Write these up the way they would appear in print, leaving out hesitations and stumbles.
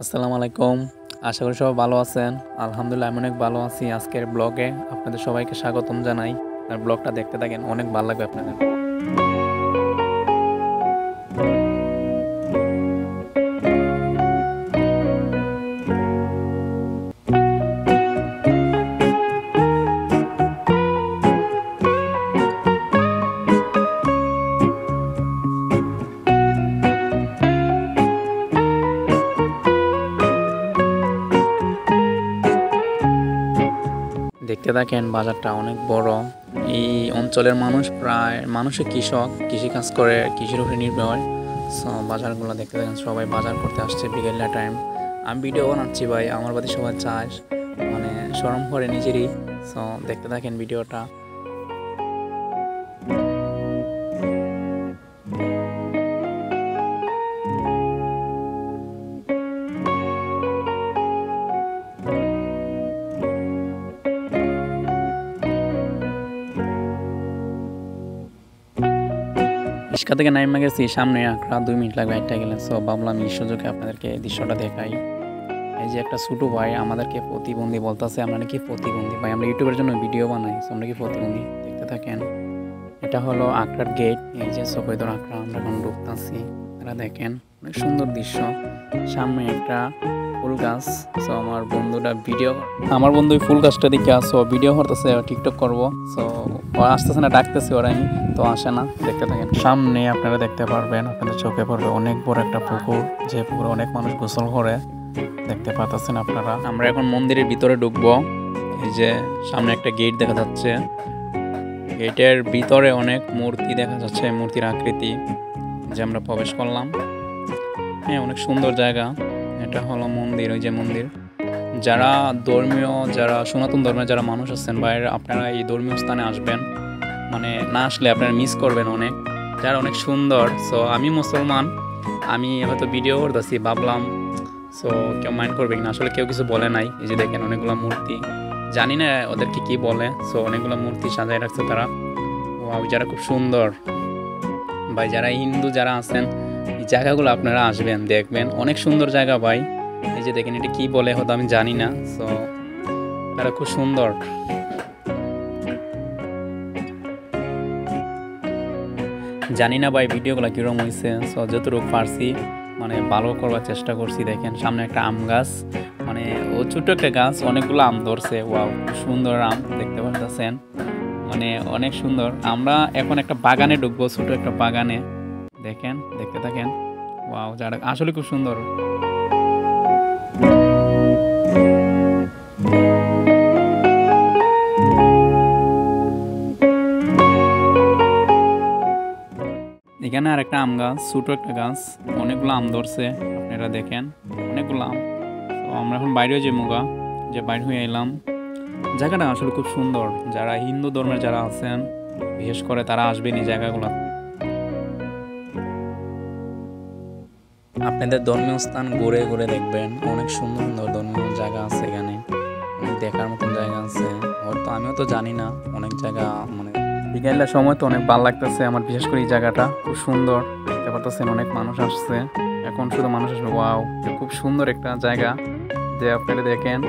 আসসালামু আলাইকুম। আশা করি সবাই ভালো আছেন। আলহামদুলিল্লাহ আমি অনেক ভালো আছি। আজকের ব্লগে আপনাদের সবাইকে স্বাগতম জানাই। আর ব্লগটা দেখতে থাকেন, অনেক ভালো লাগবে আপনাদের। দেখতে থাকেন, বাজারটা অনেক বড়। এই অঞ্চলের মানুষে কৃষক, কৃষিকাজ করে, কৃষির উপরে নির্ভর। সো বাজারগুলো দেখতে থাকেন, সবাই বাজার করতে আসছে বিকেলের টাইম। আমি ভিডিও বানাচ্ছি ভাই, আমার বাদে সবাই চায়, মানে শরম করে নিজেরই। সো দেখতে থাকেন ভিডিওটা। রিক্সা থেকে নাইমা গেছি, সামনে আঁকড়া 2 মিনিট লাগবে একটা গেলে। সো ভাবলাম এই সুযোগে আপনাদেরকে এই দৃশ্যটা দেখাই। এই যে একটা ছোটো ভাই আমাদেরকে প্রতিবন্ধী বলতেছে, আমরা নাকি প্রতিবন্ধী ভাই, আমরা ইউটিউবের জন্য ভিডিও বানাই, সো আমরা কি প্রতিবন্ধী? দেখতে থাকেন। এটা হলো আঁকড়ার গেট। এই যে সফেদর আঁকড়া, আমরা এখন ঢুকতেছি। আপনারা দেখেন, অনেক সুন্দর দৃশ্য। সামনে একটা ফুল গাছ। সো আমার বন্ধু ফুল গাছটা দিকে আসো, ভিডিও করতেছে, টিকটক করবো। সো ওরা আসতেছে না, ডাকতেছি ওরা, আমি তো আসে না। দেখতে থাকেন। সামনে আপনারা দেখতে পারবেন, আপনাদের চোখে পড়বে অনেক বড় একটা পুকুর, যে পুকুরে অনেক মানুষ গোসল করে। দেখতে পাচ্ছেন আপনারা। আমরা এখন মন্দিরের ভিতরে ঢুকবো। এই যে সামনে একটা গেট দেখা যাচ্ছে, গেটের ভিতরে অনেক মূর্তি দেখা যাচ্ছে, মূর্তির আকৃতি, যে আমরা প্রবেশ করলাম। হ্যাঁ, অনেক সুন্দর জায়গা। এটা হলো মন্দির, ওই যে মন্দির। যারা সনাতন ধর্মের যারা মানুষ আছেন বাইরে, আপনারা এই ধর্মীয় স্থানে আসবেন, মানে না আসলে আপনারা মিস করবেন অনেক। যারা অনেক সুন্দর। সো আমি মুসলমান, আমি হয়তো ভিডিও করতেছি, ভাবলাম সো কেউ মাইন্ড করবে না, আসলে কেউ কিছু বলে নাই। এই যে দেখেন অনেকগুলো মূর্তি, জানি না ওদেরকে কি বলে। সো অনেকগুলো মূর্তি সাজায় রাখছে তারা। ওয়াও, যারা খুব সুন্দর ভাই। যারা হিন্দু যারা আছেন, এই জায়গাগুলো আপনারা আসবেন, দেখবেন অনেক সুন্দর জায়গা ভাই। এই যে দেখেন, এটা কি বলে হয়তো আমি জানি না। সো তারা খুব সুন্দর। জানি না ভাই ভিডিওগুলো কীরকম হয়েছে। সো যতটুকু পারছি মানে ভালো করবার চেষ্টা করছি। দেখেন সামনে একটা আম গাছ, মানে ও ছোটো একটা গাছ, অনেকগুলো আম ধরছে। ওয়াও, সুন্দর আম দেখতে পাচ্ছেন, মানে অনেক সুন্দর। আমরা এখন একটা বাগানে ঢুকবো, ছোটো একটা বাগানে। দেখেন, দেখতে থাকেন। ওয়াও, যারা আসলে খুব সুন্দর। এখানে আর একটা আম গাছ, ছোটো একটা গাছ, অনেকগুলো আম ধরছে। আপনারা দেখেন অনেকগুলো আম। তো আমরা এখন বাইরেও যে মুগা, যে বাইরে হয়ে এলাম। জায়গাটা আসলে খুব সুন্দর। যারা হিন্দু ধর্মের যারা আছেন, বিশেষ করে তারা আসবেন এই জায়গাগুলো। আপনাদের ধর্মীয় স্থান ঘুরে ঘুরে দেখবেন, অনেক সুন্দর সুন্দর ধর্মীয় জায়গা আছে এখানে, অনেক দেখার মতন জায়গা আছে। হয়তো আমিও তো জানি না অনেক জায়গা, মানে বিকেলের সময় তো অনেক ভালো লাগতেছে আমার। বিশেষ করে এই জায়গাটা খুব সুন্দর, দেখতে পাচ্ছেন অনেক মানুষ আসছে। এখন শুধু মানুষ আসবে। ওয়াও, খুব সুন্দর একটা জায়গা, যে আপনারা দেখেন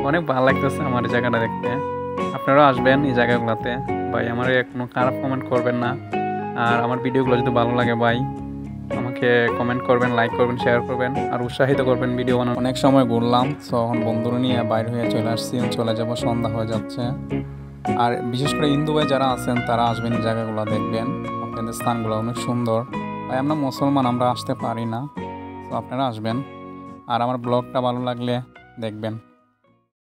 অনেক ভালো লাগতেছে আমার এই জায়গাটা দেখতে। আপনারাও আসবেন এই জায়গাগুলোতে ভাই। আমার কোনো খারাপ কমেন্ট করবেন না। আর আমার ভিডিওগুলো যদি ভালো লাগে ভাই, আমাকে কমেন্ট করবেন, লাইক করবেন, শেয়ার করবেন, আর উৎসাহিত করবেন ভিডিও বানানো। অনেক সময় ঘুরলাম, তো এখন বন্ধুরা নিয়ে বাইরে হয়ে চলে আসছি, চলে যাব, সন্ধ্যা হয়ে যাচ্ছে। আর বিশেষ করে হিন্দু ভাই যারা আছেন তারা আসবেন, এই জায়গাগুলো দেখবেন। আপনাদের স্থানগুলো অনেক সুন্দর ভাই। আমরা মুসলমান, আমরা আসতে পারি না, তো আপনারা আসবেন। আর আমার ব্লগটা ভালো লাগলে দেখবেন।